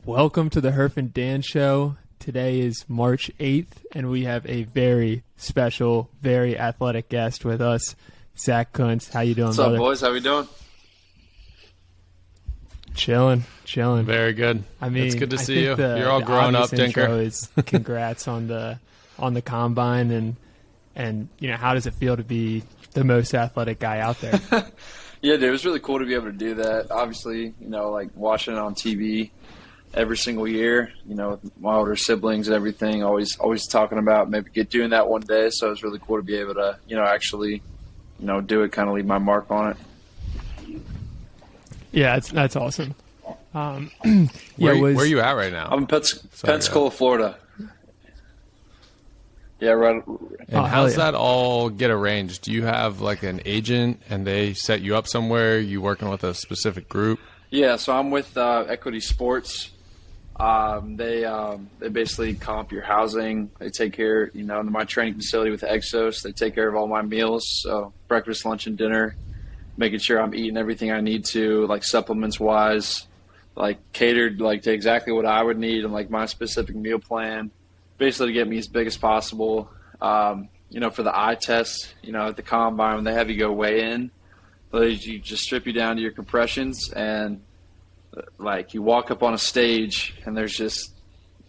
Welcome to the Herf and Dan show. Today is March 8th, and we have a very special, very athletic guest with us, Zack Kuntz. How you doing, What's brother? up, boys? How we doing? Chilling. Very good. I mean, it's good to I see you. think You're all grown up, obvious intro Dinker. is congrats on the combine, and you know, how does it feel to be the most athletic guy out there? Yeah, dude, it was really cool to be able to do that. Obviously, you know, like watching it on TV every single year, you know, with my older siblings and everything, always talking about maybe doing that one day. So it was really cool to be able to, you know, actually, you know, do it, kind of leave my mark on it. Yeah, that's awesome. Where are you at right now? I'm in Pensacola, Florida. Yeah, right. And how's that all get arranged? Do you have like an agent and they set you up somewhere? You working with a specific group? Yeah, so I'm with Equity Sports. They basically comp your housing. They take care, you know, in my training facility with Exos. They take care of all my meals, so breakfast, lunch, and dinner, making sure I'm eating everything I need to, like supplements wise, like catered like to exactly what I would need and like my specific meal plan, basically to get me as big as possible. You know, for the eye test, you know, at the combine when they have you go weigh in, you just strip you down to your compressions, and like you walk up on a stage and there's just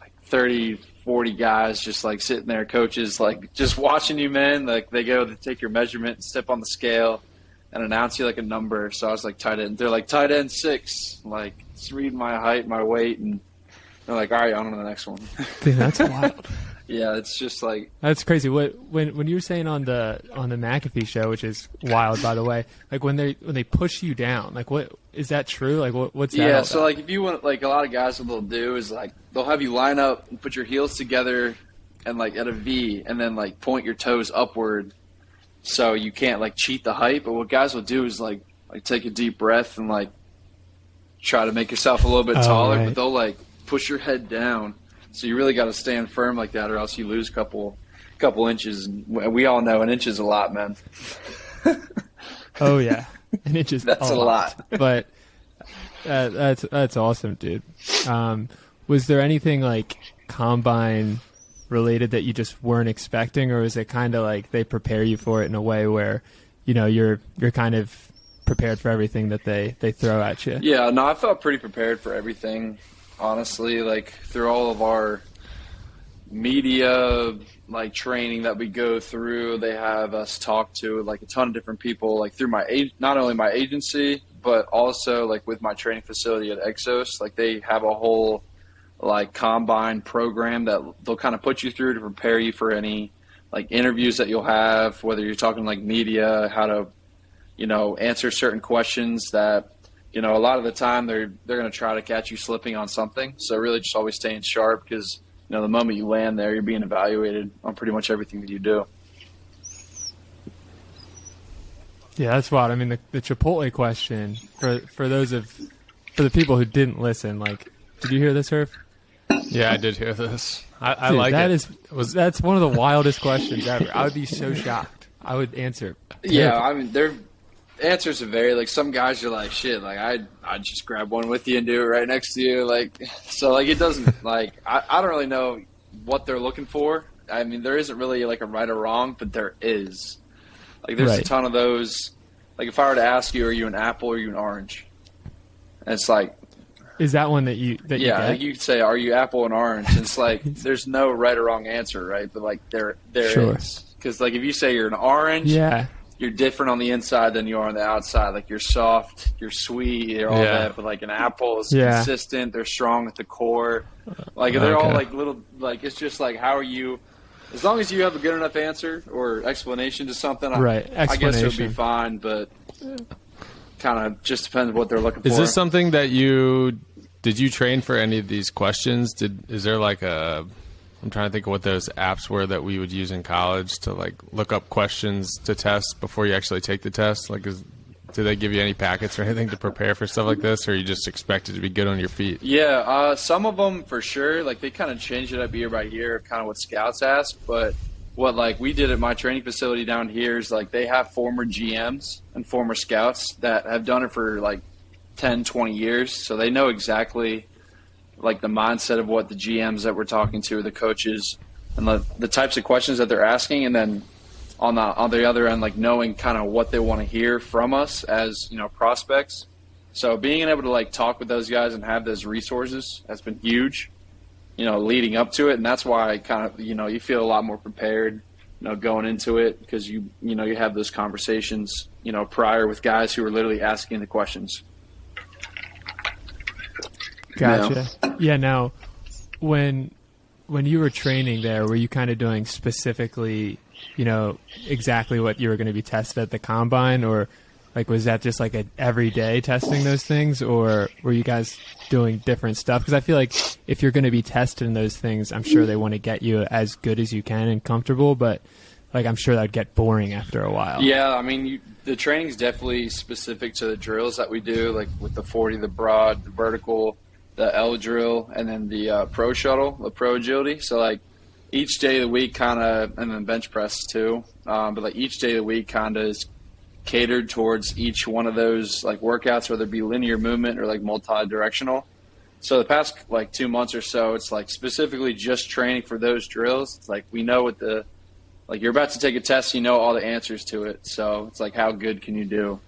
like 30, 40 guys just like sitting there, coaches like just watching you, man. Like they go to take your measurement and step on the scale and announce you like a number. So I was like tight end. They're like tight end 6, like just reading my height, my weight, and they're like, all right, on to the next one. Dude, that's wild. Yeah, it's just like that's crazy. When you were saying on the McAfee show, which is wild by the way, like when they push you down, like what is that true? Like what's that? Yeah, so like if you want, like a lot of guys, what they'll do is like they'll have you line up and put your heels together and like at a V, and then like point your toes upward, so you can't like cheat the height. But what guys will do is like take a deep breath and like try to make yourself a little bit taller, right. But they'll like push your head down. So you really got to stand firm like that, or else you lose a couple inches. And we all know an inch is a lot, man. Oh yeah, an inch is that's a lot. But that's awesome, dude. Was there anything like combine related that you just weren't expecting, or was it kind of like they prepare you for it in a way where, you know, you're kind of prepared for everything that they throw at you? Yeah, no, I felt pretty prepared for everything. Honestly, like through all of our media like training that we go through, they have us talk to like a ton of different people, like through not only my agency, but also like with my training facility at Exos. Like they have a whole like combine program that they'll kind of put you through to prepare you for any like interviews that you'll have, whether you're talking like media, how to, you know, answer certain questions that, you know, a lot of the time they're going to try to catch you slipping on something. So really just always staying sharp, because, you know, the moment you land there, you're being evaluated on pretty much everything that you do. Yeah, that's wild. I mean, the Chipotle question for the people who didn't listen, like, did you hear this, Herf? Yeah, I did hear this. I Dude, like that it. That's one of the wildest questions ever. I would be so shocked. I would answer. Yeah, I mean, their answers are very, like, some guys are like, shit, like, I'd just grab one with you and do it right next to you. Like, so, like, it doesn't, like, I don't really know what they're looking for. I mean, there isn't really, like, a right or wrong, but there is. Like, there's a ton of those. Like, if I were to ask you, are you an apple or are you an orange? And it's like, is that one that you get? Like you could say, are you apple and orange? And it's like, there's no right or wrong answer, right? But, like, there is. Because, like, if you say you're an orange, you're different on the inside than you are on the outside. Like, you're soft, you're sweet, you're all that. But, like, an apple is consistent. They're strong at the core. Like, they're all, like, little, like, it's just, like, how are you – as long as you have a good enough answer or explanation to something, I guess it'll be fine. But kind of just depends what they're looking for. Is this something that did you train for any of these questions? Is there like I'm trying to think of what those apps were that we would use in college to like look up questions to test before you actually take the test? Like, do they give you any packets or anything to prepare for stuff like this, or are you just expected to be good on your feet? Yeah, some of them for sure. Like, they kind of change it up year by year, kind of what scouts ask. But what, like, we did at my training facility down here is, like, they have former GMs and former scouts that have done it for, like, 10, 20 years. So they know exactly like the mindset of what the GMs that we're talking to, the coaches, and the types of questions that they're asking, and then on the other end, like knowing kind of what they want to hear from us as, you know, prospects. So being able to like talk with those guys and have those resources has been huge, you know, leading up to it. And that's why I kind of, you know, you feel a lot more prepared, you know, going into it, because you have those conversations, you know, prior with guys who are literally asking the questions. Gotcha. Yeah. Now, when you were training there, were you kind of doing specifically, you know, exactly what you were going to be tested at the combine, or like was that just like a everyday testing those things, or were you guys doing different stuff? Because I feel like if you're going to be tested in those things, I'm sure they want to get you as good as you can and comfortable, but like I'm sure that would get boring after a while. Yeah, I mean, the training is definitely specific to the drills that we do, like with the 40, the broad, the vertical, the L drill, and then the pro shuttle, the pro agility. So like each day of the week kind of, and then bench press too, but like each day of the week kind of is catered towards each one of those like workouts, whether it be linear movement or like multi-directional. So the past like 2 months or so, it's like specifically just training for those drills. It's like we know what like you're about to take a test, you know all the answers to it. So it's like how good can you do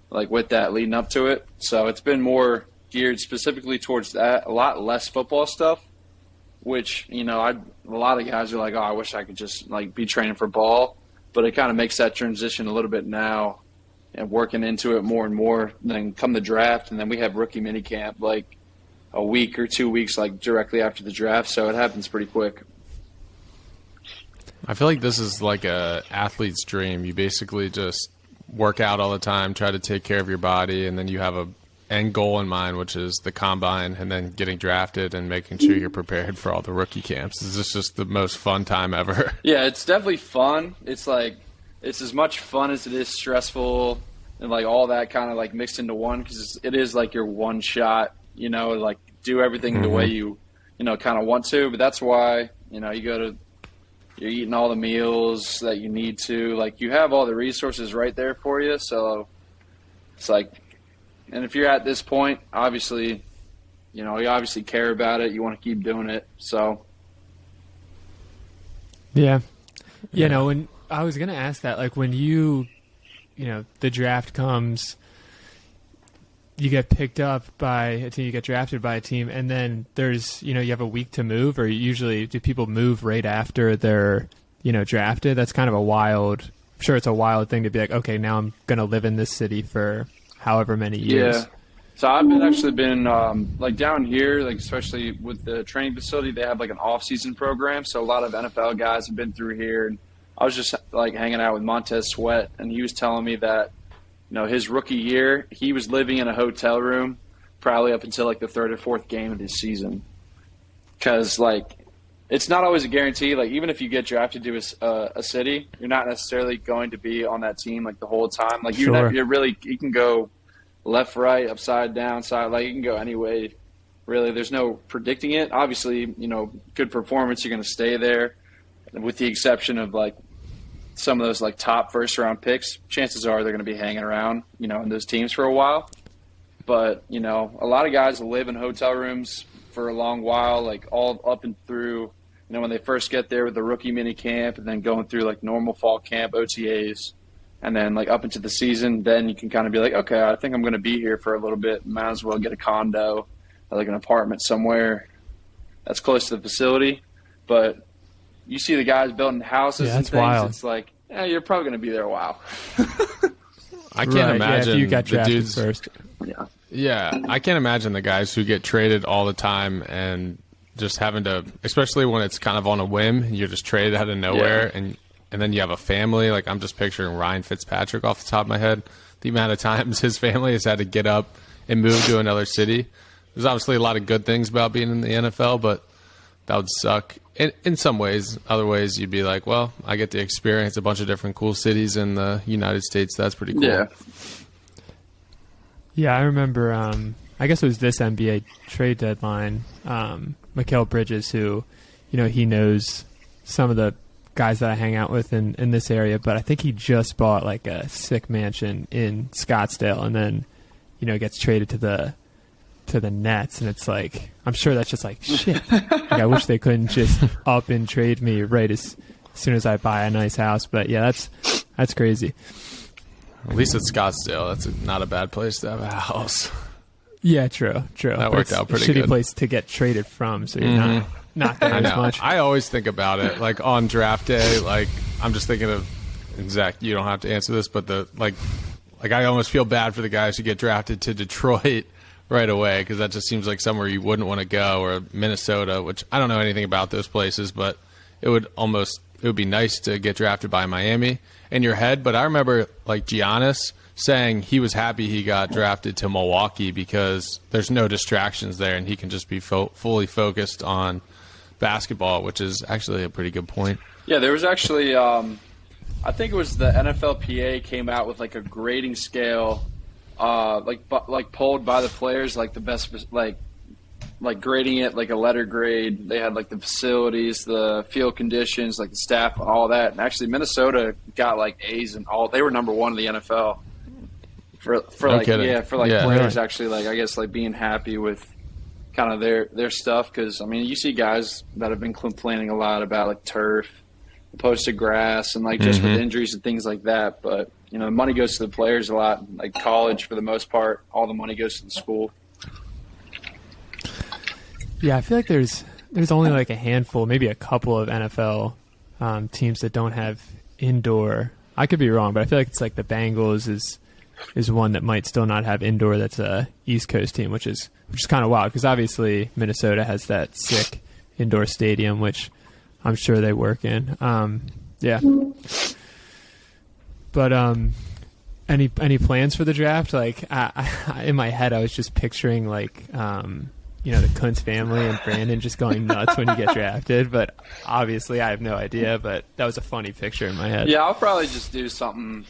like with that leading up to it. So it's been more geared specifically towards that, a lot less football stuff, which, you know, a lot of guys are like, oh, I wish I could just like be training for ball, but it kind of makes that transition a little bit now and working into it more and more. And then come the draft, and then we have rookie mini camp like a week or 2 weeks like directly after the draft, so it happens pretty quick. I feel like this is like a athlete's dream. You basically just work out all the time, try to take care of your body, and then you have a end goal in mind, which is the combine, and then getting drafted and making sure you're prepared for all the rookie camps. This is just the most fun time ever. Yeah, it's definitely fun. It's like it's as much fun as it is stressful, and like all that kind of like mixed into one, because it is like your one shot, you know, like do everything the way you know kind of want to. But that's why, you know, you're eating all the meals that you need to, like you have all the resources right there for you. So it's like, and if you're at this point, obviously, you know, you obviously care about it. You want to keep doing it. So. Yeah. You know, when I was going to ask that, like when you know, the draft comes, you get picked up by a team, you get drafted by a team, and then there's, you know, you have a week to move, or usually do people move right after they're, you know, drafted? That's kind of a wild, I'm sure it's a wild thing to be like, okay, now I'm going to live in this city for however many years. Yeah. So I've been like down here, like especially with the training facility, they have like an off-season program. So a lot of NFL guys have been through here, and I was just like hanging out with Montez Sweat, and he was telling me that, you know, his rookie year, he was living in a hotel room probably up until like the third or fourth game of his season. Because like it's not always a guarantee. Like even if you get drafted to a city, you're not necessarily going to be on that team like the whole time. Like you can go left, right, upside down, side. Like you can go any way. Really, there's no predicting it. Obviously, you know, good performance, you're going to stay there. With the exception of like some of those like top first round picks, chances are they're going to be hanging around, you know, in those teams for a while. But, you know, a lot of guys live in hotel rooms for a long while, like all up and through, you know, when they first get there with the rookie mini camp, and then going through like normal fall camp, OTAs, and then like up into the season, then you can kind of be like, okay, I think I'm going to be here for a little bit. Might as well get a condo, like an apartment somewhere that's close to the facility. But you see the guys building houses and things. Wild. It's like, yeah, you're probably going to be there a while. I can't imagine if you got drafted the dudes first. Yeah, I can't imagine the guys who get traded all the time and just having to, especially when it's kind of on a whim, you're just traded out of nowhere, and then you have a family. Like I'm just picturing Ryan Fitzpatrick off the top of my head. The amount of times his family has had to get up and move to another city. There's obviously a lot of good things about being in the NFL, but that would suck in some ways. Other ways, you'd be like, well, I get to experience a bunch of different cool cities in the United States. That's pretty cool. Yeah. Yeah, I remember, I guess it was this NBA trade deadline, Mikal Bridges, who, you know, he knows some of the guys that I hang out with in this area, but I think he just bought like a sick mansion in Scottsdale, and then, you know, gets traded to the to the Nets, and it's like I'm sure that's just like shit. Like, I wish they couldn't just up and trade me right as soon as I buy a nice house. But yeah, that's crazy. At least it's Scottsdale. That's not a bad place to have a house. Yeah, true. That worked out pretty good. good. Shitty place to get traded from, so you're not there I as know. much. I always think about it, like on draft day. Like I'm just thinking of, and Zach, you don't have to answer this, but like I almost feel bad for the guys who get drafted to Detroit right away, because that just seems like somewhere you wouldn't want to go, or Minnesota, which I don't know anything about those places, but it would be nice to get drafted by Miami in your head. But I remember like Giannis saying he was happy he got drafted to Milwaukee because there's no distractions there and he can just be fully focused on basketball, which is actually a pretty good point. Yeah, there was actually I think it was the NFLPA came out with like a grading scale, like polled by the players, like the best, like grading it like a letter grade. They had like the facilities, the field conditions, like the staff, all that. And actually, Minnesota got like A's and all. They were number one in the NFL for players actually. Like I guess like being happy with kind of their stuff, because I mean you see guys that have been complaining a lot about like turf opposed to grass and like just with injuries and things like that. But you know, the money goes to the players a lot. Like college, for the most part, all the money goes to the school. Yeah, I feel like there's only like a handful, maybe a couple of NFL teams that don't have indoor. I could be wrong, but I feel like it's like the Bengals is one that might still not have indoor. That's a East Coast team, which is kind of wild, because obviously Minnesota has that sick indoor stadium, which I'm sure they work in. Yeah. But any plans for the draft? Like I in my head, I was just picturing like the Kuntz family and Brandon just going nuts when you get drafted. But obviously, I have no idea. But that was a funny picture in my head. Yeah, I'll probably just do something.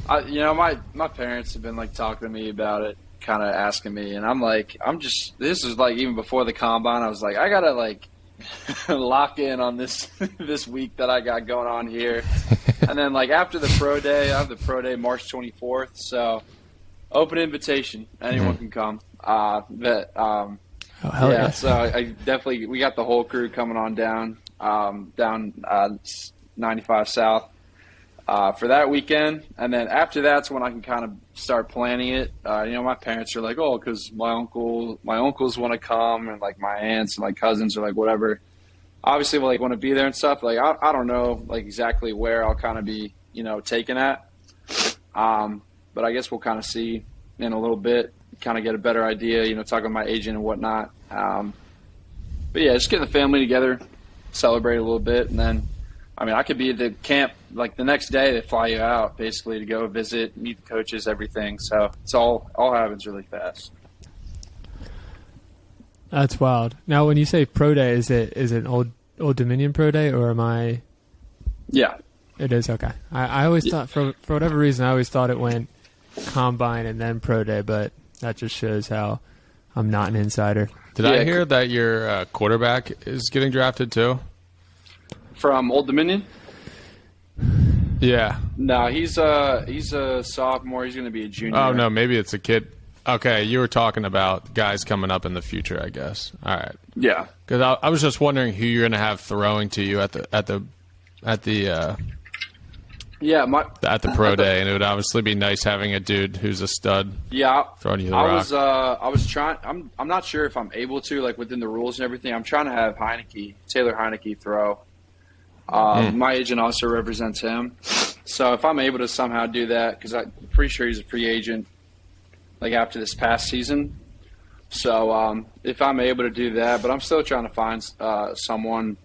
My parents have been like talking to me about it, kind of asking me, and I'm like, this is like even before the combine. I was like, I gotta like lock in on this week that I got going on here. And then like after the pro day, I have the pro day March 24th, so open invitation, anyone can come. Hell yeah. So we got the whole crew coming on down 95 South for that weekend. And then after that's when I can kind of start planning it. My parents are like, oh, because my uncles want to come, and like my aunts and my cousins are like, whatever. Obviously, we like want to be there and stuff. Like I don't know like exactly where I'll kind of be, taken at. But I guess we'll kind of see in a little bit, kind of get a better idea, talking to my agent and whatnot. But yeah, just getting the family together, celebrate a little bit, and then, I mean, I could be at the camp like the next day. They fly you out basically to go visit, meet the coaches, everything. So it's all happens really fast. That's wild. Now, when you say pro day, is it an Old Dominion pro day, or am I? Yeah, it is. Okay. I always thought for whatever reason I always thought it went combine and then pro day, but that just shows how I'm not an insider. Did I hear that your quarterback is getting drafted too? From Old Dominion? Yeah. No, he's a sophomore. He's going to be a junior. Oh, no, maybe it's a kid. Okay, you were talking about guys coming up in the future, I guess. All right. Yeah. Because I was just wondering who you're going to have throwing to you at the pro day, and it would obviously be nice having a dude who's a stud. Yeah, throwing you the rock. I was trying. I'm not sure if I'm able to, like within the rules and everything. I'm trying to have Taylor Heineke throw. My agent also represents him, so if I'm able to somehow do that, because I'm pretty sure he's a free agent, like after this past season. So if I'm able to do that, but I'm still trying to find someone,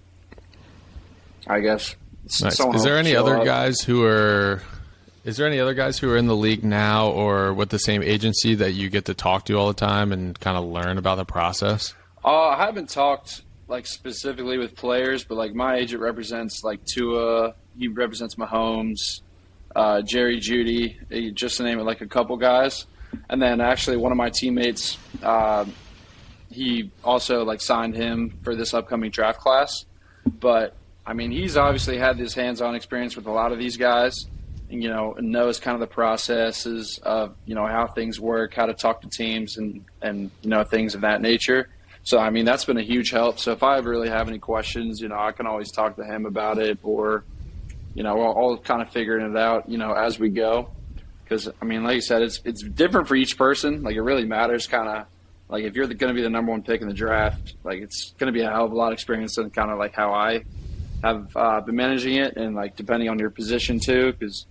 I guess. Nice. Is there any other guys who are in the league now or with the same agency that you get to talk to all the time and kind of learn about the process? I haven't talked like specifically with players, but like my agent represents like Tua, he represents Mahomes, Jerry Jeudy, just to name it, like a couple guys. And then actually one of my teammates, he also like signed him for this upcoming draft class. But I mean, he's obviously had this hands-on experience with a lot of these guys. and knows kind of the processes of, how things work, how to talk to teams and things of that nature. So, I mean, that's been a huge help. So if I really have any questions, I can always talk to him about it, or, I'll kind of figuring it out, as we go. Because, I mean, like you said, it's different for each person. Like, it really matters kind of, like, if you're going to be the number one pick in the draft, like, it's going to be a hell of a lot of experience and kind of like how I have been managing it, and, like, depending on your position too. Because,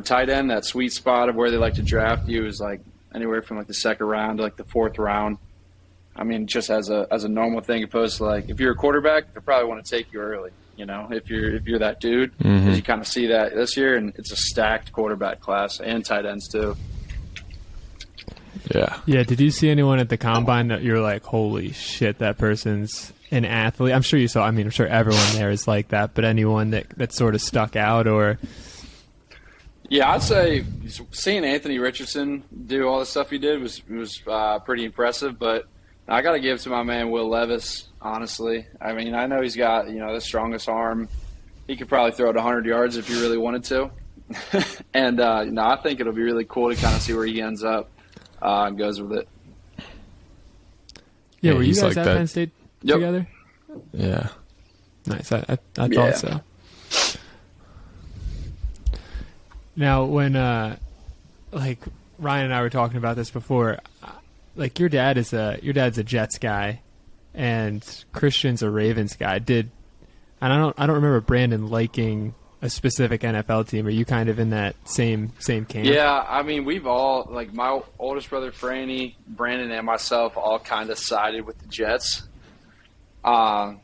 tight end, that sweet spot of where they like to draft you is, like, anywhere from, like, the second round to, like, the fourth round. I mean, just as a normal thing, opposed to, like, if you're a quarterback, they probably want to take you early. If you're that dude, because you kind of see that this year, and it's a stacked quarterback class and tight ends too. Yeah. Yeah. Did you see anyone at the combine that you're like, holy shit, that person's an athlete? I'm sure you saw. I mean, I'm sure everyone there is like that, but anyone that sort of stuck out, or? Yeah, I'd say seeing Anthony Richardson do all the stuff he did was pretty impressive, but I got to give it to my man Will Levis, honestly. I mean, I know he's got, the strongest arm. He could probably throw it 100 yards if he really wanted to. And, I think it'll be really cool to kind of see where he ends up and goes with it. Yeah, were you guys like at that. Penn State together? Yeah. Nice. I thought so. Now, when, like, Ryan and I were talking about this before, like, your dad's a Jets guy, and Christian's a Ravens guy. And I don't remember Brandon liking a specific NFL team. Are you kind of in that same camp? Yeah, I mean, we've all, like, my oldest brother Franny, Brandon, and myself all kind of sided with the Jets. But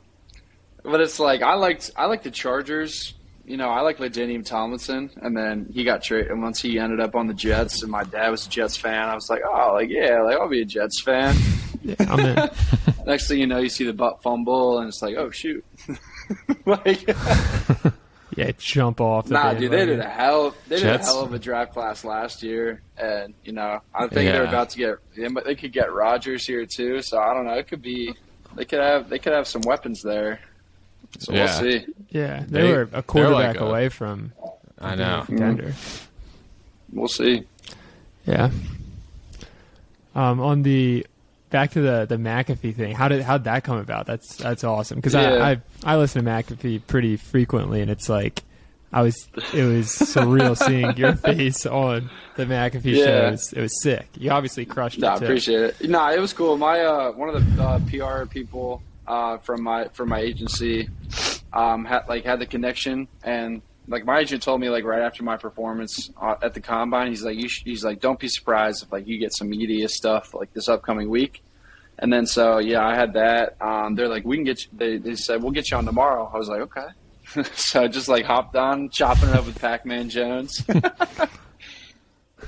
it's like I like the Chargers. I like LaDainian Tomlinson, and then he got traded. And once he ended up on the Jets, and my dad was a Jets fan, I was like, oh, like, yeah, like, I'll be a Jets fan. Yeah, I'm in. Next thing you know, you see the butt fumble, and it's like, oh, shoot. Like, yeah, jump off. Dude, they did a hell of a draft class last year, and I think they're about to they could get Rodgers here too. So I don't know. It could be they could have some weapons there. So we'll see. Yeah, they were a quarterback away from. I know. Contender. We'll see. Yeah. On the back to the McAfee thing, how'd that come about? That's awesome, because I listen to McAfee pretty frequently, and it's like it was surreal seeing your face on the McAfee show. It was sick. You obvioed crushed it. I appreciate it. No, it was cool. My one of the PR people from my agency had the connection, and like my agent told me like right after my performance at the combine, he's like don't be surprised if like you get some media stuff like this upcoming week. And then so I had that. They're like, we can get you. They said we'll get you on tomorrow. I was like, okay. So I just like hopped on, chopping it up with Pac-Man Jones.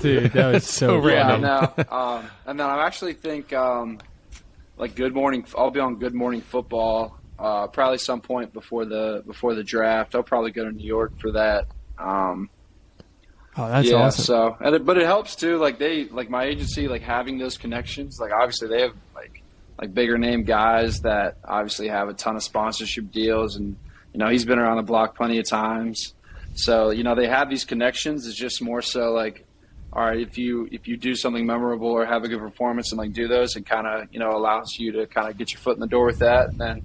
Dude, that was so random. Yeah, I know. And then I actually think like Good Morning. I'll be on Good Morning Football probably some point before the draft. I'll probably go to New York for that. Oh, that's awesome. So, but it helps too. Like my agency, like having those connections. Like obviously they have like bigger name guys that obviously have a ton of sponsorship deals, and he's been around the block plenty of times. So they have these connections. It's just more so like, all right, if you do something memorable or have a good performance and like do those, it kind of allows you to kind of get your foot in the door with that, and then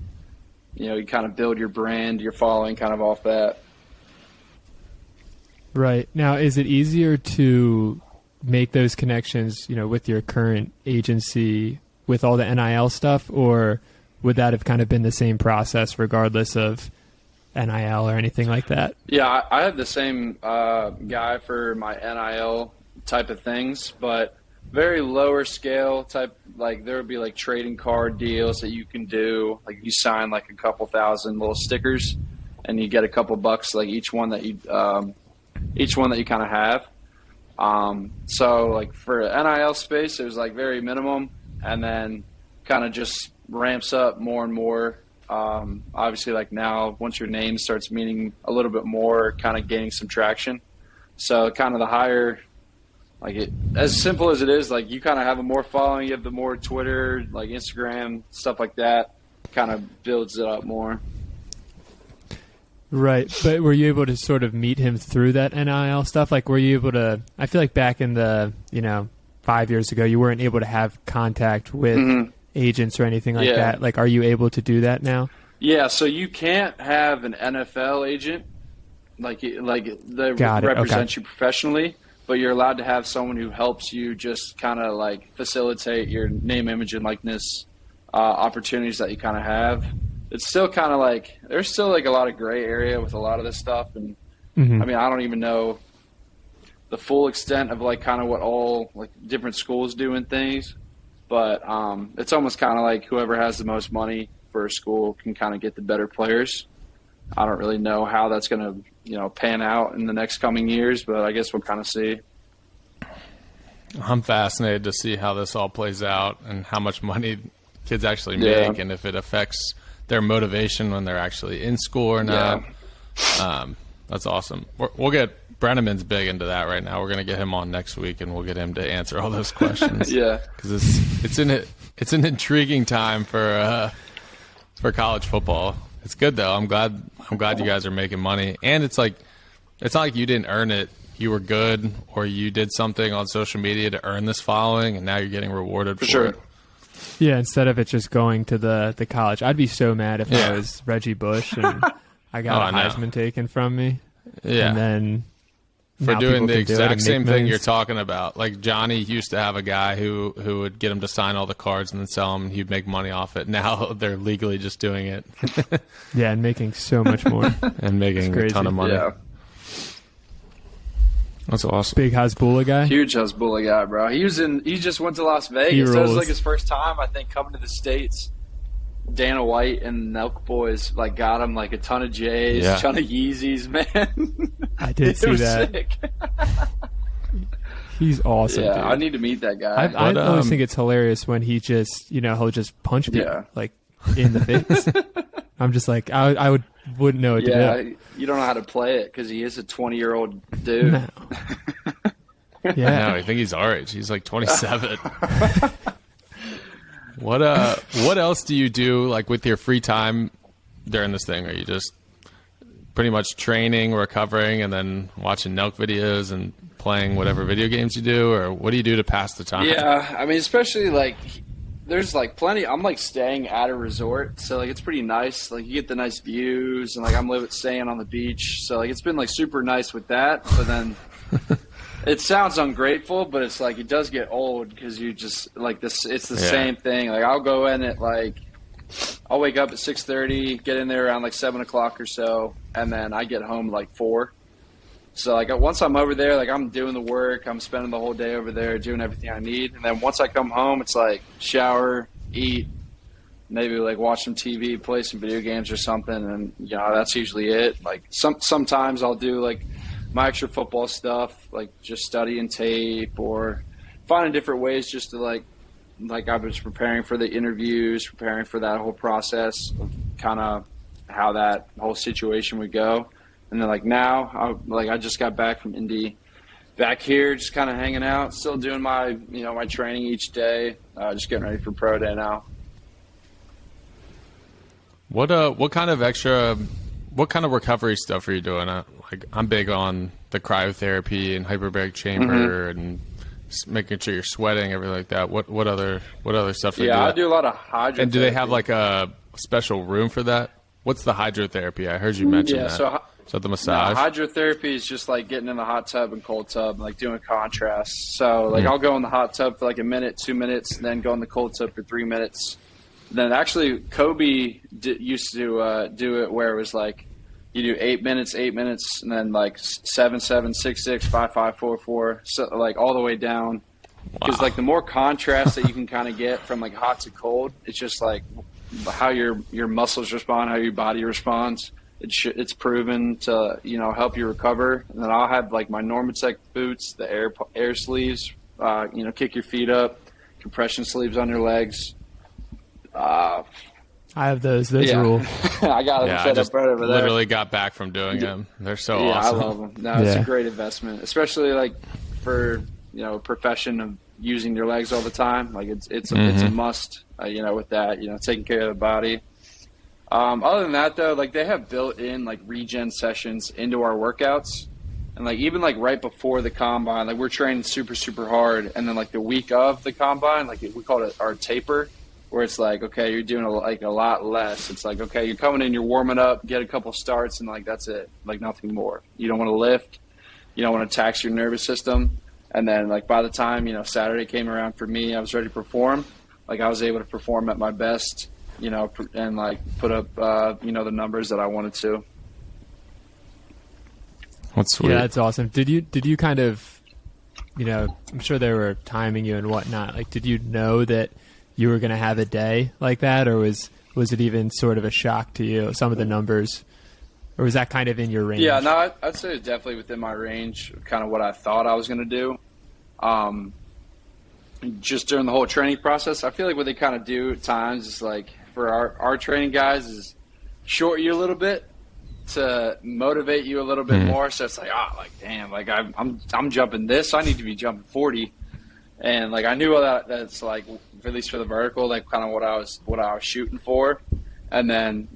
you kind of build your brand, your following kind of off that. Right. Now, is it easier to make those connections, with your current agency with all the NIL stuff, or would that have kind of been the same process regardless of NIL or anything like that? Yeah, I had the same guy for my NIL type of things, but very lower scale type. Like there would be like trading card deals that you can do. Like you sign like a couple thousand little stickers, and you get a couple bucks like each one that you kind of have. So like for NIL space, it was like very minimum, and then kind of just ramps up more and more. Obviously, like now, once your name starts meaning a little bit more, kind of gaining some traction. So kind of the higher, like it, as simple as it is, like you kind of have a more following, you have the more Twitter, like Instagram, stuff like that, kind of builds it up more. Right, but were you able to sort of meet him through that NIL stuff? Like, were you able to? I feel like back in the 5 years ago, you weren't able to have contact with agents or anything like that. Like, are you able to do that now? Yeah, so you can't have an NFL agent like they Got it. represent Okay. you professionally, but you're allowed to have someone who helps you just kind of like facilitate your name, image, and likeness opportunities that you kind of have. It's still kind of like there's still like a lot of gray area with a lot of this stuff, and I mean I don't even know the full extent of like kind of what all like different schools do and things, but it's almost kind of like whoever has the most money for a school can kind of get the better players. I don't really know how that's going to pan out in the next coming years, but I guess we'll kind of see. I'm fascinated to see how this all plays out and how much money kids actually make and if it affects their motivation when they're actually in school or not. That's awesome. We'll get Brenneman's big into that right now. We're going to get him on next week, and we'll get him to answer all those questions. Because it's an intriguing time for college football. It's good though. I'm glad you guys are making money, and it's not like you didn't earn it. You were good, or you did something on social media to earn this following, and now you're getting rewarded for it. Yeah, instead of it just going to the college. I'd be so mad if I was Reggie Bush and I got a Heisman taken from me. Yeah. And then for doing the exact same thing you're talking about. Like Johnny used to have a guy who would get him to sign all the cards and then sell them, and he'd make money off it. Now they're legally just doing it. Yeah, and making so much more. And making a ton of money. Yeah. That's awesome. Big Hasbulla guy? Huge Hasbulla guy, bro. He just went to Las Vegas. That was like his first time, I think, coming to the States. Dana White and Nelk Boys like got him like a ton of J's, a ton of Yeezys, man. I did see that. Sick. He's awesome. Yeah, dude. I need to meet that guy. I always think it's hilarious when he just he'll just punch people like in the face. I'm just like I wouldn't know what to do. You don't know how to play it because he is a 20-year-old dude. No. Yeah, no, I think he's our age. He's like 27. What else do you do like with your free time during this thing? Are you just pretty much training, recovering, and then watching Nelk videos and playing whatever video games you do, or what do you do to pass the time? Yeah, I mean, especially like there's like plenty. I'm like staying at a resort, so like it's pretty nice. Like you get the nice views, and like I'm staying on the beach, so like it's been like super nice with that. But then it sounds ungrateful, but it's like it does get old because you just like this. It's the same thing. Like I'll go in at I'll wake up at 6:30, get in there around like 7 o'clock or so, and then I get home like 4. So like once I'm over there, like I'm doing the work, I'm spending the whole day over there doing everything I need, and then once I come home, it's like shower, eat, maybe like watch some TV, play some video games or something, and that's usually it. Like sometimes I'll do like my extra football stuff, like just studying tape or finding different ways just to like I was preparing for the interviews, preparing for that whole process of kind of how that whole situation would go. And then like now, I just got back from Indy, back here, just kind of hanging out, still doing my my training each day, just getting ready for pro day now. What kind of recovery stuff are you doing? Like I'm big on the cryotherapy and hyperbaric chamber and making sure you're sweating, everything like that. What other stuff do you do? Yeah, I do a lot of hydrotherapy. And do they have like a special room for that? What's the hydrotherapy? I heard you mention that. So the massage? No, hydrotherapy is just like getting in the hot tub and cold tub and like doing contrast. So like I'll go in the hot tub for like a minute, 2 minutes, and then go in the cold tub for 3 minutes. Then actually Kobe used to do it where it was like you do 8 minutes, and then like 7, 7, 6, 6, 5, 5, 4, 4, so like all the way down. Because like the more contrast that you can kind of get from like hot to cold, it's just like how your muscles respond, how your body responds. It's proven to help you recover. And then I'll have like my Normatec boots, the air sleeves, kick your feet up, compression sleeves on your legs. I have those rule. I got them set up right over there. Literally got back from doing them. They're so awesome. I love them. No, it's a great investment, especially like for a profession of using your legs all the time. Like it's a must. With that, taking care of the body. Other than that, though, like they have built-in like regen sessions into our workouts, and like even like right before the combine, like we're training super super hard, and then like the week of the combine, like we call it our taper, where it's like, okay, you're doing like a lot less. It's like, okay, you're coming in, you're warming up, get a couple starts, and like that's it, like nothing more. You don't want to lift, you don't want to tax your nervous system, and then like by the time Saturday came around for me, I was ready to perform. Like I was able to perform at my best. And like put up, the numbers that I wanted to. That's sweet. Yeah, that's awesome. Did you kind of, I'm sure they were timing you and whatnot. Like, did you know that you were going to have a day like that, or was it even sort of a shock to you, some of the numbers, or was that kind of in your range? Yeah, no, I'd say it's definitely within my range of kind of what I thought I was going to do. Just during the whole training process, I feel like what they kind of do at times is like, for our training guys is short you a little bit to motivate you a little bit more. So it's like, damn, like I'm jumping this, so I need to be jumping 40. And like I knew all that's like, at least for the vertical, like kind of what I was shooting for. And then,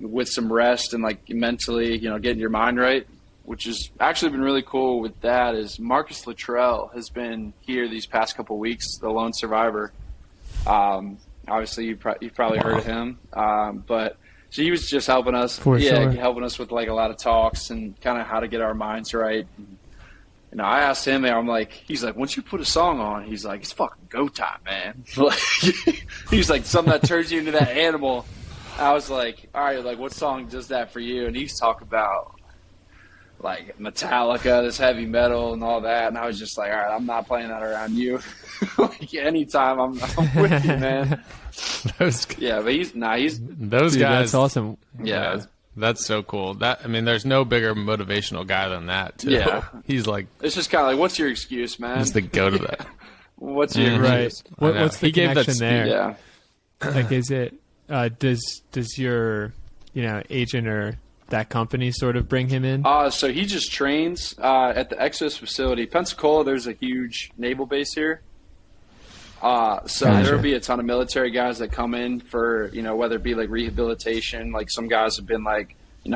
with some rest and like mentally, getting your mind right, which has actually been really cool with that, is Marcus Luttrell has been here these past couple weeks, the lone survivor. Obviously, you've probably heard of him, but so he was just helping us, helping us with like a lot of talks and kind of how to get our minds right. And, I asked him, and he's like, once you put a song on, he's like, it's fucking go time, man. He's like, something that turns you into that animal. I was like, all right, like what song does that for you? And he's talking about like Metallica, this heavy metal and all that, and I was just like, all right, I'm not playing that around you. Like anytime I'm with you, man. But he's those Dude, guys. That's awesome. Yeah, that's so cool. There's no bigger motivational guy than that. Too. Yeah, he's like, it's just kind of like, what's your excuse, man? He's the go-to that. What's your excuse? What's the connection there? Yeah, like, is it does your agent or that company sort of bring him in? So he just trains at the Exos facility. Pensacola, there's a huge naval base here. So there'll be a ton of military guys that come in for, whether it be like rehabilitation, like some guys have been like,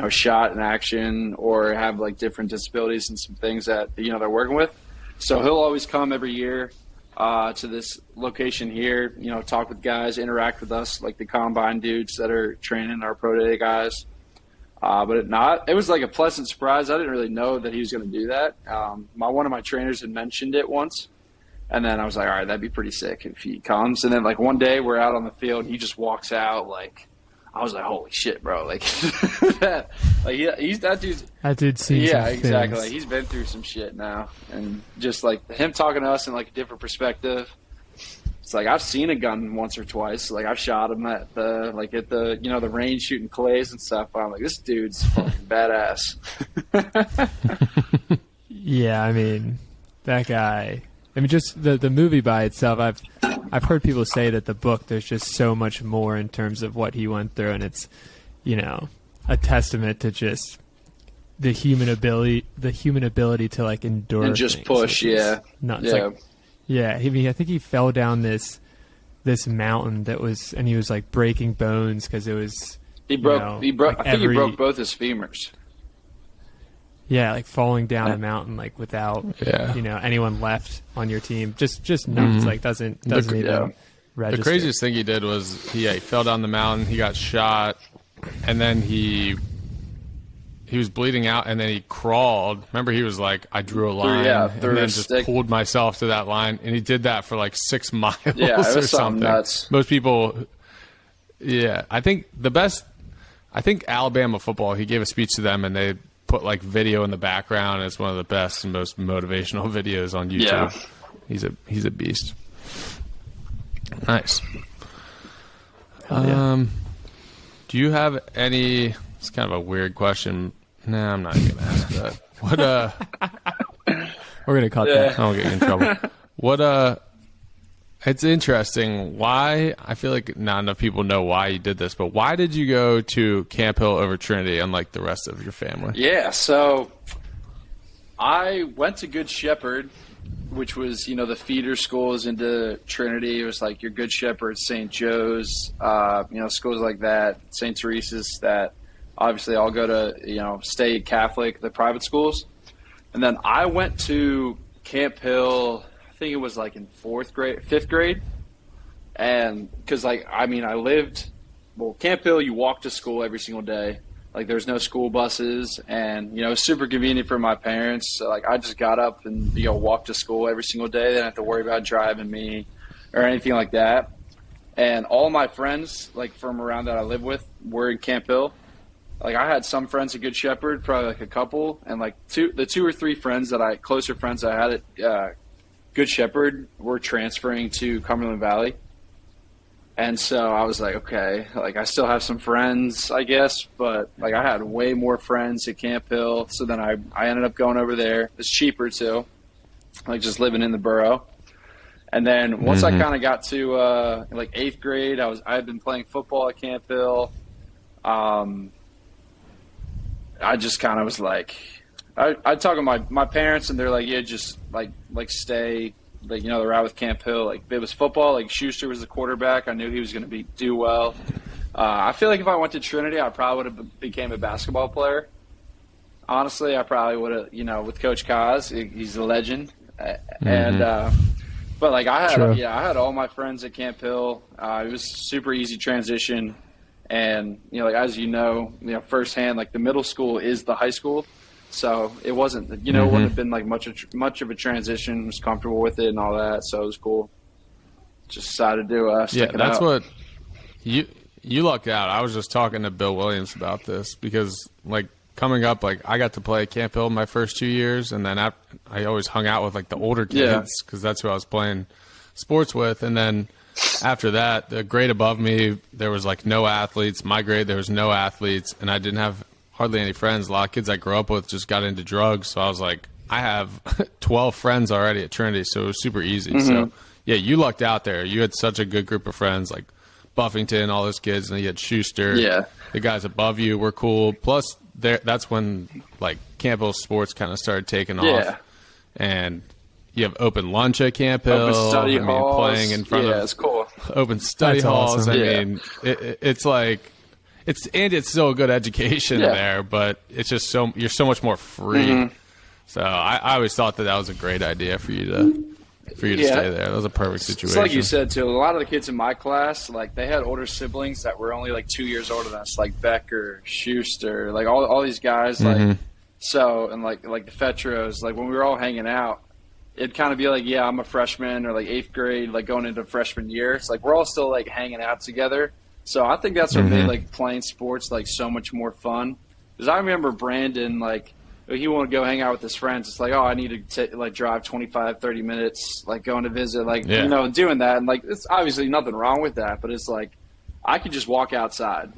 shot in action or have like different disabilities and some things that, they're working with. So he'll always come every year to this location here, talk with guys, interact with us, like the combine dudes that are training our pro day guys. But it was like a pleasant surprise. I didn't really know that he was going to do that. One of my trainers had mentioned it once, and then I was like, all right, that'd be pretty sick if he comes. And then like one day we're out on the field, and he just walks out. Like I was like, holy shit, bro! Like, that dude seems exactly. Like, he's been through some shit now, and just like him talking to us in like a different perspective. It's like I've seen a gun once or twice. Like I've shot him at the the range shooting clays and stuff. But I'm like, this dude's fucking badass. Yeah, that guy. Just the movie by itself. I've heard people say that the book, there's just so much more in terms of what he went through, and it's a testament to just the human ability to like endure and just things, push. Yeah, nuts. Yeah. Like, yeah, I think he fell down this mountain and he was like breaking bones because it was. He broke. I think he broke both his femurs. Yeah, like falling down a mountain like without anyone left on your team, just nuts. Mm-hmm. Like doesn't even register. The craziest thing he did was he fell down the mountain. He got shot, and then he was bleeding out, and then he crawled. Remember, he was like, I drew a line, and then just pulled myself to that line, and he did that for like 6 miles it was or something. Nuts. Most people, I think Alabama football, he gave a speech to them, and they put like video in the background. It's one of the best and most motivational videos on YouTube. Yeah. He's a beast. Nice. Do you have any? It's kind of a weird question. Nah, I'm not gonna ask that. What we're gonna cut that. I won't get you in trouble. What it's interesting why I feel like not enough people know why you did this, but why did you go to Camp Hill over Trinity unlike the rest of your family? Yeah, so I went to Good Shepherd which was, the feeder schools into Trinity. It was like your Good Shepherd, St. Joe's, schools like that, St. Teresa's, that obviously all go to, state Catholic, the private schools. And then I went to Camp Hill, I think it was like in fifth grade. And because Camp Hill, you walk to school every single day. Like, there's no school buses, and, it's super convenient for my parents. So, I just got up and, walked to school every single day. They didn't have to worry about driving me or anything like that. And all my friends, from around that I live with, were in Camp Hill. I had some friends at Good Shepherd, probably, a couple. And, the two or three closer friends I had at Good Shepherd were transferring to Cumberland Valley. And so I was like, okay, I still have some friends, I guess, but I had way more friends at Camp Hill. So then I ended up going over there. It's cheaper too, just living in the borough. And then once I kind of got to 8th grade, I had been playing football at Camp Hill. I just kind of was I talk to my parents, and they're like, yeah, just stay. They're out with Camp Hill. If it was football, Schuster was the quarterback. I knew he was going to do well. I feel like if I went to Trinity, I probably would have became a basketball player. Honestly, I probably would have, with Coach Kaz, he's a legend. And but I had all my friends at Camp Hill. It was a super easy transition. And, as firsthand, the middle school is the high school. So it wasn't, it wouldn't have been much of a transition. I was comfortable with it and all that, so it was cool. Just decided to stick it out. That's what you lucked out. I was just talking to Bill Williams about this because, coming up, I got to play at Camp Hill my first 2 years, and then I always hung out with the older kids because that's who I was playing sports with. And then after that, the grade above me, there was no athletes. My grade, there was no athletes, and I didn't have hardly any friends. A lot of kids I grew up with just got into drugs. So I was like, I have 12 friends already at Trinity, so it was super easy. So, yeah, you lucked out there. You had such a good group of friends, Buffington, all those kids, and then you had Schuster. Yeah. The guys above you were cool. Plus, that's when, Camp Hill sports kind of started taking off. And you have open lunch at Camp Hill. Open study halls. Playing in front of it's cool. Open study halls. Awesome. It's still a good education there, but it's just you're so much more free. So I always thought that was a great idea for you to stay there. That was a perfect situation. It's like you said too. A lot of the kids in my class, they had older siblings that were only 2 years older than us, like Becker, Schuster, all these guys. So and the Fetros, when we were all hanging out, it'd kind of be I'm a freshman or 8th grade, going into freshman year. It's we're all still hanging out together. So I think that's what made playing sports so much more fun. Because I remember Brandon he wanted to go hang out with his friends. It's I need to drive 25, 30 minutes, going to visit, doing that. And it's obviously nothing wrong with that, but it's I could just walk outside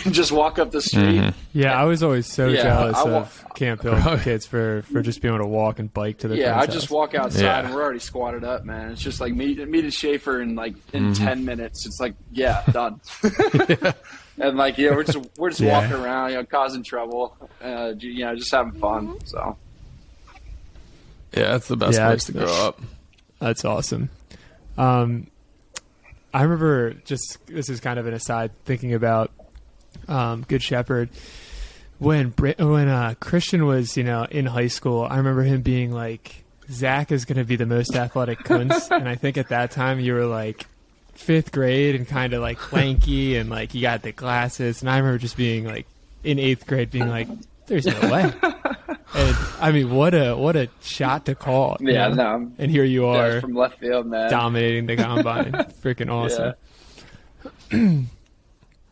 and just walk up the street. Yeah, I was always so jealous of Camp Hill kids for just being able to walk and bike to the friend's I house. just walk outside and we're already squatted up, man. It's just meet at Schaefer in 10 minutes. It's done. And we're just walking around, causing trouble, just having fun. So yeah, that's the best place to grow up. That's awesome. I remember this is kind of an aside, thinking about Good Shepherd. When Christian was, in high school, I remember him being Zach is going to be the most athletic Kuntz. And I think at that time you were 5th grade and kind of lanky and you got the glasses. And I remember just being in 8th grade being there's no way. And I mean, what a shot to call. Yeah, no. And here you are from left field, man, dominating the combine. Freaking awesome. Yeah.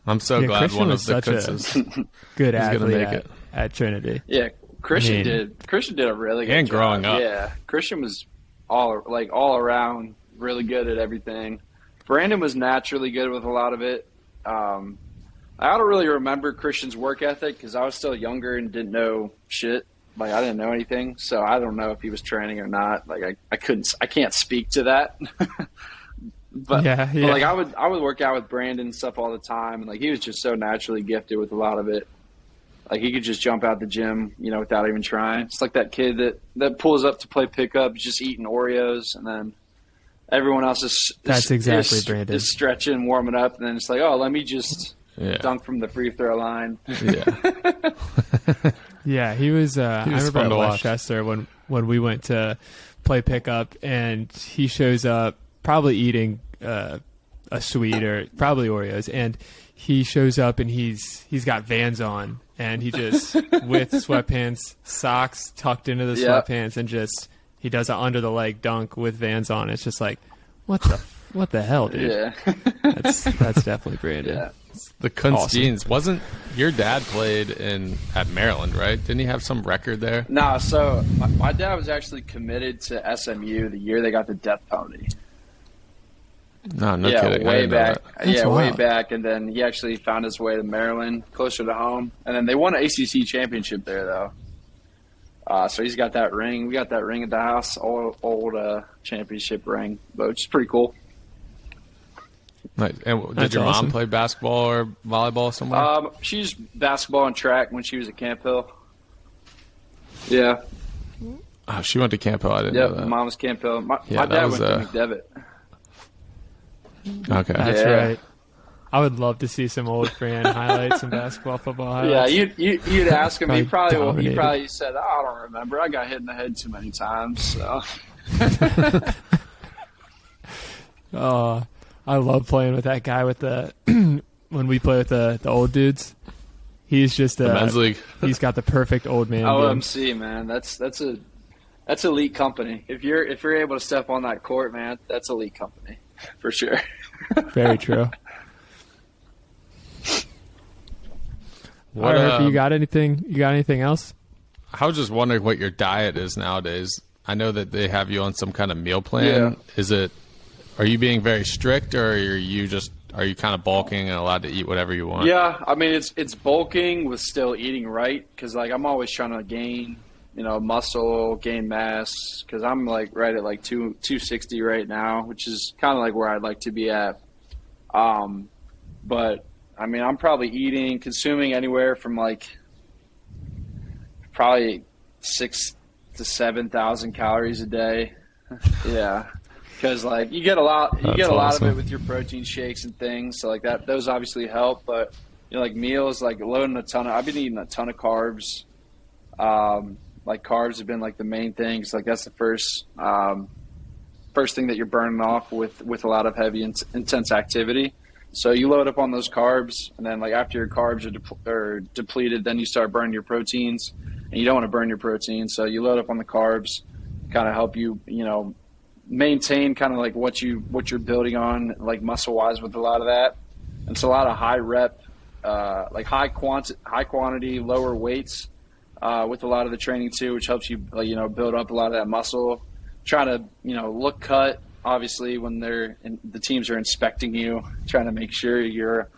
I'm so glad Christian one was of the such Kuntzes a good athlete make it at Trinity. Yeah, Christian did a really good and job. Growing up. Yeah, Christian was all around really good at everything. Brandon was naturally good with a lot of it. I don't really remember Christian's work ethic because I was still younger and didn't know shit. I didn't know anything, so I don't know if he was training or not. I can't speak to that. But I would work out with Brandon and stuff all the time, and he was just so naturally gifted with a lot of it. Like he could just jump out the gym, without even trying. It's like that kid that pulls up to play pickup, just eating Oreos, and then everyone else That's exactly Brandon. Is stretching, warming up, and then it's like, oh, let me just dunk from the free throw line. Yeah. Yeah, he was I remember fun at to watch. Westchester when we went to play pickup, and he shows up probably eating a sweet or probably Oreos, and he shows up and he's got Vans on, and he just with sweatpants, socks tucked into the sweatpants, and just he does an under the leg dunk with Vans on. It's just like, what the hell, dude? Yeah. That's definitely Brandon. Yeah. The Kuntz Awesome. jeans. Wasn't your dad played at Maryland, right? Didn't he have some record there? No, so my dad was actually committed to SMU the year they got the death penalty. No yeah, kidding. I way didn't know back. that. Yeah, way wild. back, and then he actually found his way to Maryland, closer to home, and then they won an ACC championship there, though. So he's got that ring. We got that ring at the house, old championship ring, which is pretty cool. Nice. And did That's your mom awesome. play basketball or volleyball somewhere? She's basketball and track when she was at Camp Hill. Yeah. Oh, she went to Camp Hill. I didn't Yep, know that. mom was Camp Hill. My Yeah, that dad was, went to McDevitt. Okay. That's Yeah. right. I would love to see some old Fran highlights, some basketball, football Yeah, highlights. you'd ask him. He Dominated. probably said, "I don't remember. I got hit in the head too many times." So. Oh, I love playing with that guy with the when we play with the old dudes. He's just The men's league. He's got the perfect old man game. OMC, man, that's elite company. If you're able to step on that court, man, that's elite company for sure. Very true. All What, right, Herf, you got anything? You got anything else? I was just wondering what your diet is nowadays. I know that they have you on some kind of meal plan. Yeah. Are you being very strict, or are you kind of bulking and allowed to eat whatever you want? Yeah, I mean it's bulking with still eating right, because like I'm always trying to gain muscle, gain mass, because I'm like right at like 260 right now, which is kind of like where I'd like to be at. But I mean I'm probably consuming anywhere from like probably 6,000 to 7,000 calories a day. Yeah. Because like you get a lot of awesome. it with your protein shakes and things, so like that those obviously help. But like meals, like loading I've been eating a ton of carbs. Like carbs have been like the main thing. 'Cause like that's the first thing that you're burning off with a lot of heavy intense activity. So you load up on those carbs, and then like after your carbs are depleted, then you start burning your proteins, and you don't want to burn your proteins, so you load up on the carbs, kind of help you maintain kind of like what you're building on, like muscle wise, with a lot of that. And it's a lot of high rep, like high quantity, lower weights with a lot of the training too, which helps you build up a lot of that muscle. Trying to look cut, obviously, when the teams are inspecting you, trying to make sure you're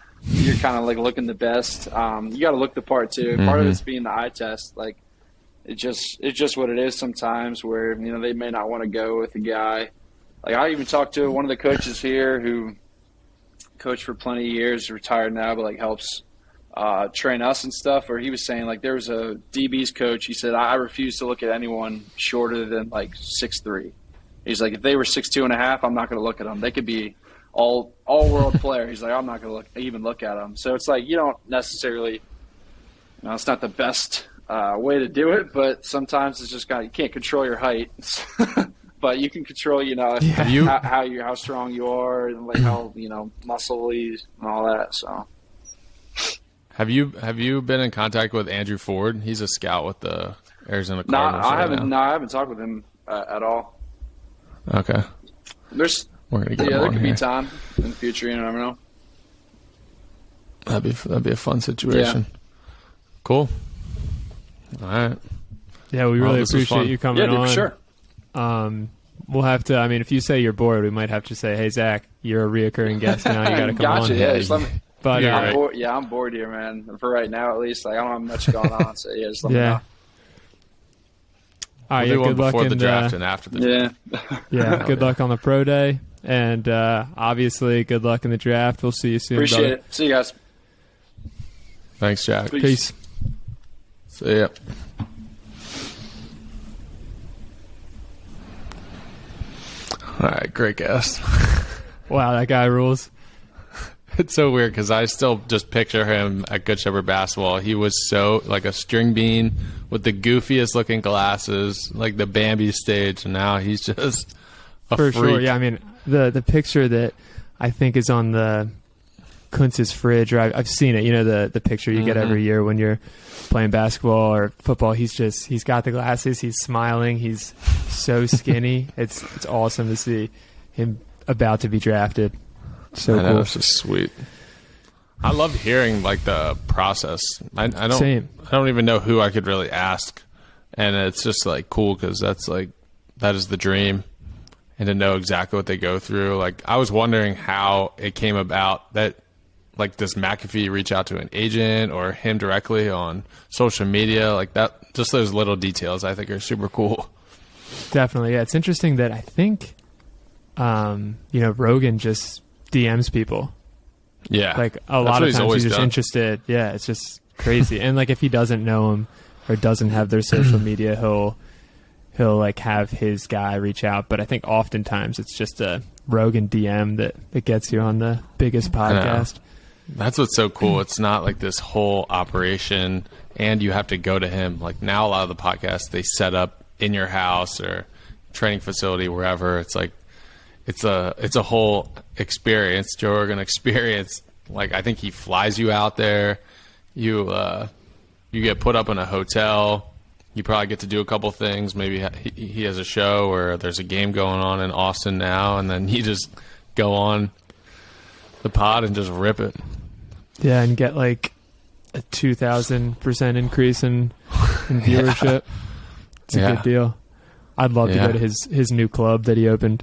kind of like looking the best. You got to look the part too. Mm-hmm. Part of it's being the eye test, like. It's just what it is sometimes, where they may not want to go with a guy. Like I even talked to one of the coaches here who coached for plenty of years, retired now, but like helps train us and stuff. Where he was saying like there was a DB's coach. He said I refuse to look at anyone shorter than like 6'3". He's like if they were 6'2.5", I'm not going to look at them. They could be all world player. He's like I'm not going to even look at them. So it's like you don't necessarily, it's not the best way to do it, but sometimes it's just you can't control your height, but you can control, how strong you are, and like how muscly and all that. So, Have you been in contact with Andrew Ford? He's a scout with the Arizona Cardinals. I haven't talked with him at all. Okay, We're gonna get him there on could here. be time in the future. You never know. That'd be a fun situation. Yeah. Cool. All right. Yeah, we really this was appreciate fun. you coming Yeah, dude, on. for sure. We'll have to. I mean, if you say you're bored, we might have to say, "Hey, Zach, you're a reoccurring guest now. You got to come Gotcha. on." Yeah, just let me. But Yeah, I'm right. bored. Yeah, I'm bored here, man. For right now, at least, like I don't have much going on. So yeah, just let me yeah. know. All right. We'll Yeah, do one good luck before in the draft and after the draft. Yeah. Yeah, good luck on the pro day, and obviously, good luck in the draft. We'll see you soon. Appreciate brother. it. See you guys. Thanks, Jack. Peace. Peace. So, yeah. All right, great guest. Wow, that guy rules. It's so weird because I still just picture him at Good Shepherd basketball. He was so like a string bean with the goofiest looking glasses, like the Bambi stage, and now he's just a For freak. sure, yeah. I mean, the picture that I think is on the Kuntz's fridge, or I've seen it. You know, the picture you get every year when you're playing basketball or football. He's got the glasses. He's smiling. He's so skinny. It's awesome to see him about to be drafted. So I know, cool. it's just sweet. I love hearing like the process. I don't. Same. I don't even know who I could really ask, and it's just like cool because that is the dream, and to know exactly what they go through. Like I was wondering how it came about that. Like, does McAfee reach out to an agent or him directly on social media? Like that, just those little details I think are super cool. Definitely, yeah. It's interesting that I think, Rogan just DMs people. Yeah. Like a lot of times he's just interested. Yeah, it's just crazy. And like if he doesn't know him or doesn't have their social media, he'll like have his guy reach out. But I think oftentimes it's just a Rogan DM that gets you on the biggest podcast. That's what's so cool. It's not like this whole operation and you have to go to him. Like now a lot of the podcasts they set up in your house or training facility, wherever. It's like it's a whole experience, Joe Rogan experience. Like I think he flies you out there. You get put up in a hotel. You probably get to do a couple things. Maybe he has a show or there's a game going on in Austin now, and then you just go on the pod and just rip it. Yeah, and get like a 2,000% increase in viewership. It's a good deal. I'd love to go to his new club that he opened.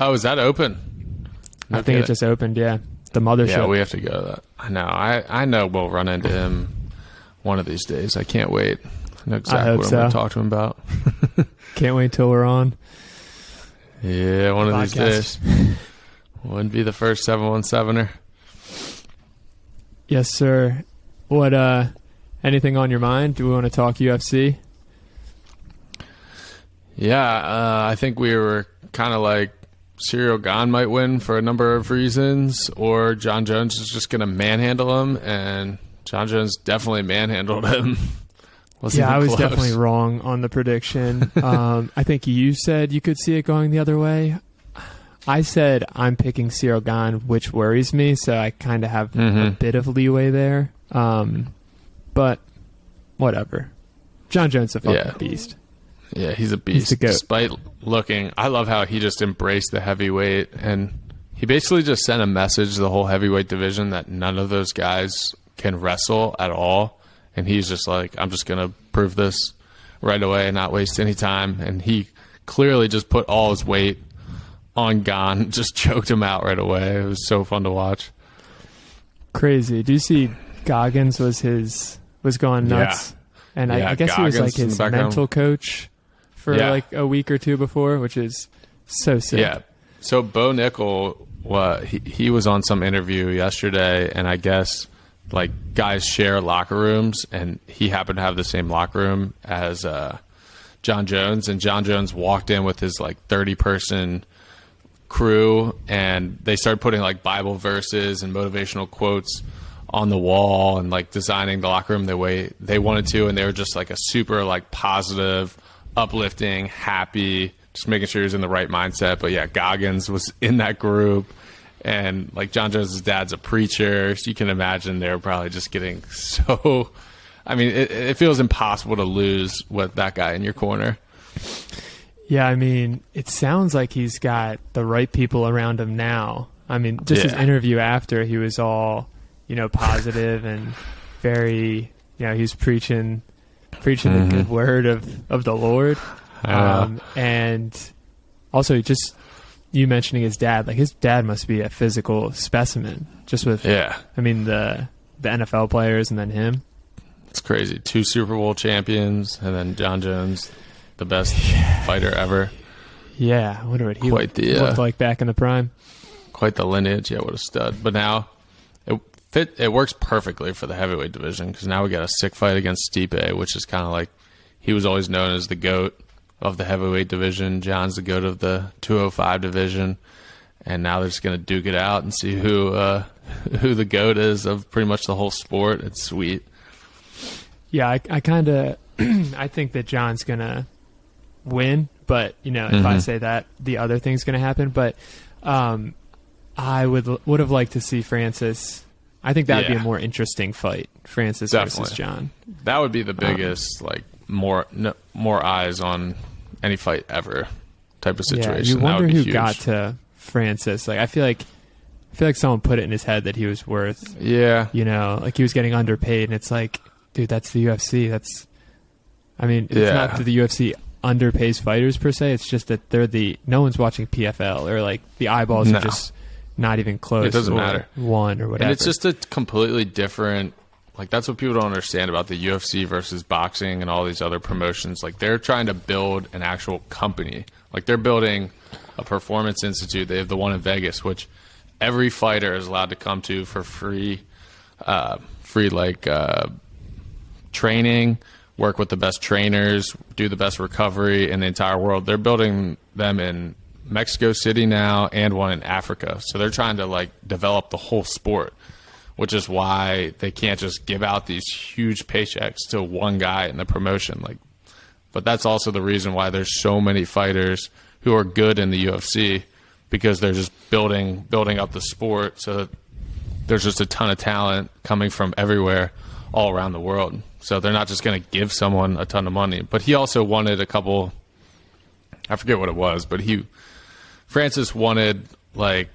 Oh, is that open? I think it just opened, yeah. The mothership. Yeah, we have to go to that. I know. I know we'll run into him one of these days. I can't wait. I know exactly what I'm going to talk to him about. Can't wait till we're on. Yeah, one of these days. Wouldn't be the first 717er. Yes, sir. What, anything on your mind? Do we want to talk UFC? Yeah, I think we were kind of like Cyril Gane might win for a number of reasons, or John Jones is just going to manhandle him, and John Jones definitely manhandled him. I was definitely wrong on the prediction. I think you said you could see it going the other way. I said I'm picking Cyril Gane, which worries me, so I kind of have a bit of leeway there. But whatever. John Jones is a fucking beast. Yeah, he's a beast. He's a goat. Despite looking, I love how he just embraced the heavyweight, and he basically just sent a message to the whole heavyweight division that none of those guys can wrestle at all. And he's just like, I'm just going to prove this right away and not waste any time. And he clearly just put all his weight on Gane, just choked him out right away. It was so fun to watch. Crazy. Do you see Goggins was going nuts? Yeah. And I guess Goggins, he was like his mental coach for like a week or two before, which is so sick. Yeah. So Bo Nickel, he was on some interview yesterday, and I guess like guys share locker rooms, and he happened to have the same locker room as John Jones, and John Jones walked in with his like 30-person crew, and they started putting like Bible verses and motivational quotes on the wall and like designing the locker room the way they wanted to, and they were just like a super like positive, uplifting, happy, just making sure he was in the right mindset. But yeah, Goggins was in that group, and like John Jones' dad's a preacher, so you can imagine they were probably just getting so, I mean, it feels impossible to lose with that guy in your corner. Yeah, I mean, it sounds like he's got the right people around him now. I mean, just his interview after, he was all, positive and very, he's preaching the good word of the Lord. And also just you mentioning his dad, like his dad must be a physical specimen just with, I mean, the NFL players and then him. It's crazy. 2 Super Bowl champions and then John Jones, the best fighter ever. Yeah, I wonder what he looked like back in the prime. Quite the lineage. Yeah, what a stud. But now, it works perfectly for the heavyweight division because now we got a sick fight against Stipe, which is kind of like he was always known as the GOAT of the heavyweight division. John's the GOAT of the 205 division, and now they're just gonna duke it out and see who the GOAT is of pretty much the whole sport. It's sweet. Yeah, I kind of I think that John's gonna win, but if I say that, the other thing's gonna happen. But I would have liked to see Francis. I think that would be a more interesting fight, Francis versus John. That would be the biggest, more eyes on any fight ever type of situation. Yeah, you wonder who huge. Got to Francis. Like I feel like someone put it in his head that he was worth. Yeah. Like he was getting underpaid, and it's like, dude, that's the UFC. It's not that the UFC underpays fighters per se. It's just that no one's watching PFL, or like the eyeballs are just not even close. It doesn't matter. One or whatever. And it's just a completely different, like that's what people don't understand about the UFC versus boxing and all these other promotions. Like they're trying to build an actual company. Like they're building a performance institute. They have the one in Vegas, which every fighter is allowed to come to for free training, work with the best trainers, do the best recovery in the entire world. They're building them in Mexico City now and one in Africa. So they're trying to develop the whole sport, which is why they can't just give out these huge paychecks to one guy in the promotion. But that's also the reason why there's so many fighters who are good in the UFC, because they're just building up the sport. So that there's just a ton of talent coming from everywhere all around the world. So they're not just going to give someone a ton of money. But he also wanted a couple, I forget what it was, but Francis wanted I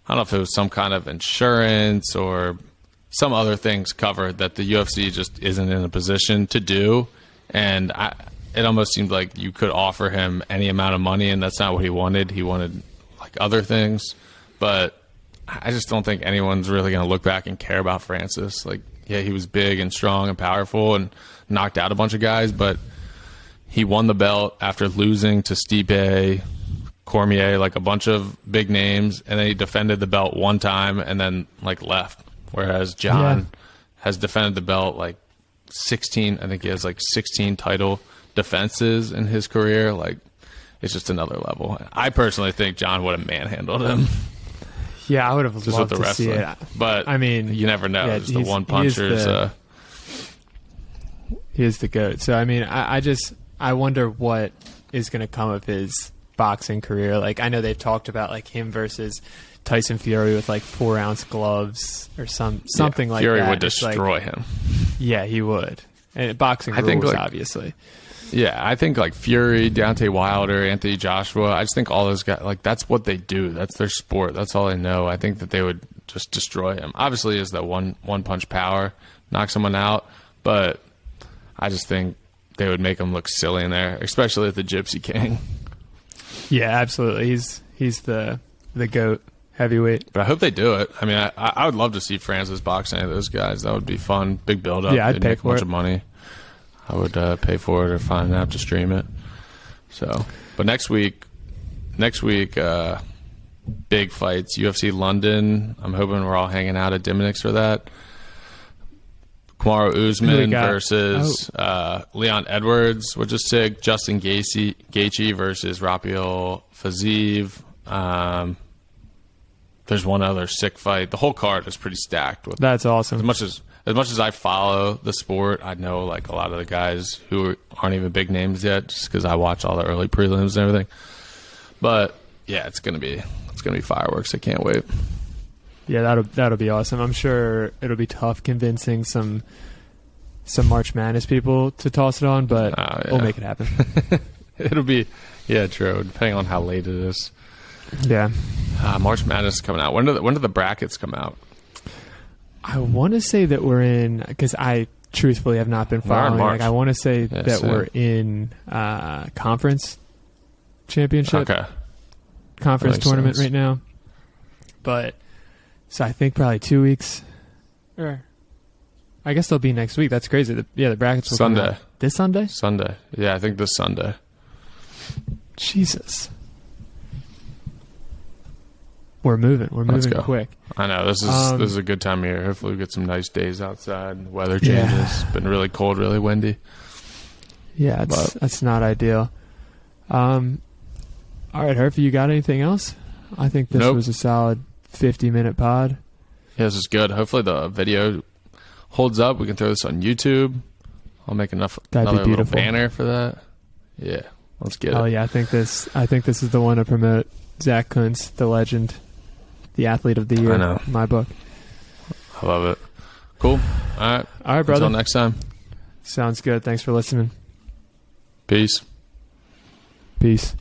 don't know if it was some kind of insurance or some other things covered that the UFC just isn't in a position to do. And it almost seemed like you could offer him any amount of money, and that's not what he wanted. He wanted other things. But I just don't think anyone's really going to look back and care about Francis. Yeah, he was big and strong and powerful and knocked out a bunch of guys, but he won the belt after losing to Stipe, Cormier, a bunch of big names, and then he defended the belt one time and then left. Whereas John has defended the belt 16, I think he has 16 title defenses in his career. It's just another level. I personally think John would have manhandled him. Yeah, I would have loved to see it. But you never know. Yeah, the one punchers. He is the GOAT. So I wonder what is going to come of his boxing career. I know they've talked about him versus Tyson Fury with 4-ounce gloves or something like that. Fury would destroy him. Yeah, he would. And boxing rules, obviously. Yeah, I think Fury, Deontay Wilder, Anthony Joshua, I just think all those guys, that's what they do. That's their sport. That's all they know. I think that they would just destroy him. Obviously, is that one punch power, knock someone out, but I just think they would make him look silly in there, especially at the Gypsy King. Yeah, absolutely. He's the GOAT heavyweight. But I hope they do it. I mean, I would love to see Francis box any of those guys. That would be fun. Big build up. Yeah, I'd pay for it. A bunch of money. I would pay for it or find an app to stream it. So, but next week, big fights. UFC London. I'm hoping we're all hanging out at Dimonix for that. Kamaru Usman versus Leon Edwards, which is sick. Justin Gaethje versus Rafael Fiziev. There's one other sick fight. The whole card is pretty stacked. That's awesome. As much as I follow the sport, I know a lot of the guys who aren't even big names yet, just because I watch all the early prelims and everything. But yeah, it's gonna be fireworks. I can't wait. Yeah, that'll be awesome. I'm sure it'll be tough convincing some March Madness people to toss it on, but we'll make it happen. It'll be true. Depending on how late it is. Yeah. March Madness is coming out. When do the brackets come out? I want to say that we're in, because I truthfully have not been following. I want to say that we're in conference championship, conference tournament right now. But so I think probably 2 weeks, or I guess they'll be next week. That's crazy. The brackets will Sunday. Come out. This Sunday. Sunday. Yeah, I think this Sunday. Jesus. we're moving. We're Let's moving go. quick. I know this is a good time of year. Hopefully we get some nice days outside. The weather changes. Yeah. It's been really cold, really windy. Yeah, that's not ideal. All right, Herf, you got anything else? I think this was a solid 50-minute pod. Yeah, this is good. Hopefully the video holds up. We can throw this on YouTube. I'll make another little banner for that. Yeah, let's get it. Oh yeah, I think this is the one to promote Zack Kuntz, the legend, the athlete of the year. I know. In my book. I love it. Cool. All right, brother. Until next time. Sounds good. Thanks for listening. Peace. Peace.